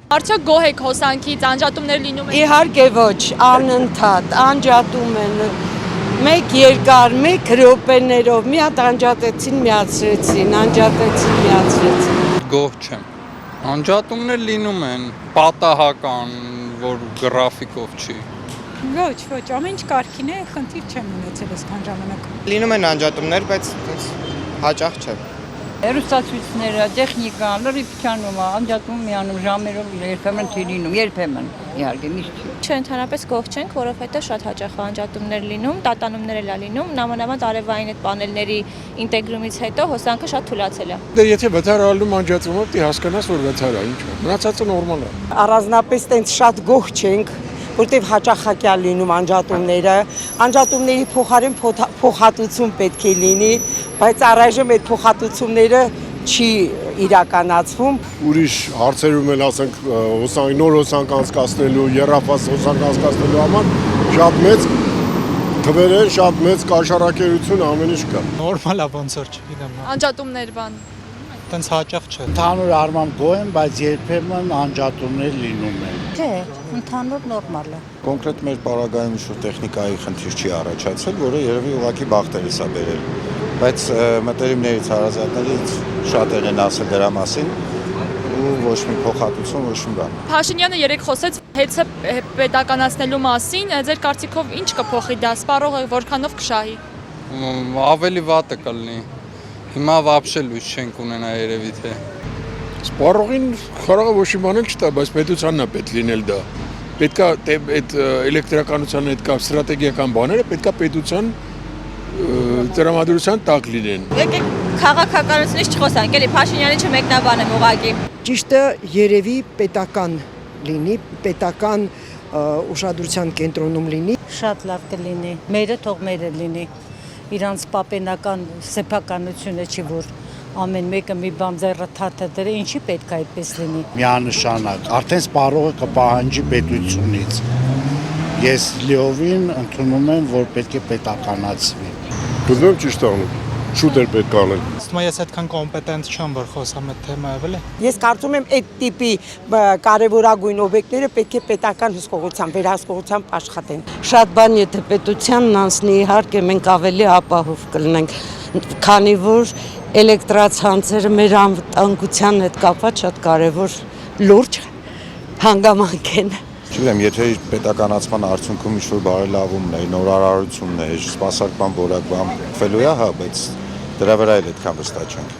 Արդյոք գոհ եք հոսանքից, անջատումներ լինում են։ Իհարկե ոչ, անընդհատ, անջատում են, մեկ երկար, մեկ րոպեներով, մի հատ անջատեցին, միացրեցին, անջատեցին, միացրեցին։ Գոհ չեմ։ Անջատումներ լինում են, պատահական, որ գրաֆիկով չի։ Ոչ, ամեն ինչ կարգին է, խնդիր չեմ ունեցել այսքան ժամանակ։ Լինում են անջատումներ, բայց հաճախ չէ։ Հեռուստացույցները, տեխնիկան, լրիվչանում, անջատում միանում ժամերով երբեմն չի լինում, երբեմն իհարկե միշտ չի։ Չէ, ընդհանրապես գոհ չենք, որովհետեւ շատ հաճախ է անջատումներ լինում, տատանումներ էլ է լինում, նամանավանդ արևային այդ պանելների ինտեգրումից հետո հոսանքը շատ թուլացել է։ Դե եթե վթարալում անջատումը, դի հասկանաս, որ վթար է, ինչ է։ Մնացածը նորմալ է։ Առանձնապես տենց շատ գոհ չենք, որտեվ հաճախակյա լինում անջատումները, անջատումների փոխարեն փոխհատուցում պետք է լինի, բայց առայժմ այդ փոխհատուցումները չի իրականացվում։ Ուրիշ հարցերում էլ ասենք նոր հոսանք անցկացնելու, եռափաս հոսանք անցկացնելու համար շատ մեծ թվեր են, շատ մեծ կաշառակերություն ամեն ինչ կա։ Նորմալ է ոնց որ չգիտեմ։ Անջատումներ բան։ Տենց հաճախ չէ։ Ընդհանուր առմամբ գոհ եմ, բայց երբեմն անջատումներ լինում են։ Չէ, ընդհանուր նորմալ է։ Կոնկրետ մեր պարագայում ինչ-որ տեխնիկայի խնդիր չի առաջացել, որը երևի ուղղակի բախտերից է բերել։ Բայց մտերիմներից հարազատներից շատեր են ասել դրա մասին ու ոչ մի փոխհատուցում, ոչ մի բան։ Փաշինյանը երեք խոսեց հեծը պետականացնելու մասին, ձեր կարծիքով ինչ կփոխի դա, սպառողը որքանով կշահի։ Ավելի վատը կլինի։ Հիմա вообще լույս չենք ունենա երևի թե։ Սպառողին խորաղը ոչ մի բան չտա, բայց պետությանն է պետք լինել դա։ Պետքա այդ էլեկտրականության հետ կապ ստրատեգիական բաները պետքա պետության տրամադրության տակ լինեն։ Եկեք քաղաքականությունից չխոսանք, էլի Փաշինյանի չմեկնաբանեմ ուղղակի։ Ճիշտը երևի պետական լինի, պետական ուշադրության կենտրոնում լինի։ Շատ լավ կլինի, մերը թող մերը լինի, իրանց պապենական սեփականությունը չի, որ ամեն մեկը մի բան ձեռը թաթը դրե, ինչի պետք է այդպես լինի։ Միանշանակ, արդեն սպառողը կպահանջի պետությունից։ Ես լիովին ընդունում եմ, որ պետք է պետականացվի։ Գտնում ճիշտ անում, շուտ էլ պետք է անել։ Ստում ես այդքան կոմպետենտ չեմ, որ խոսամ այդ թեմայով էլի։ Ես կարծում եմ այդ տիպի կարևորագույն օբյեկտները պետք է պետական հսկողությամբ, վերահսկողությամբ աշխատեն։ Շատ բան եթե պետությանն անցնի, իհարկե մենք ավելի ապահով կլինենք, քանի որ էլեկտրացանցերը մեր անվտանգության հետ կապված շատ կարևոր լուրջ հանգամանք են։ Չգիտեմ, եթե պետականացման արդյունքում ինչ-որ բարելավումներ, նորարարություններ, սպասարկման որակ բան փոխվելու է, հա, բայց դրա վրա էլ այդքան վստահ չենք։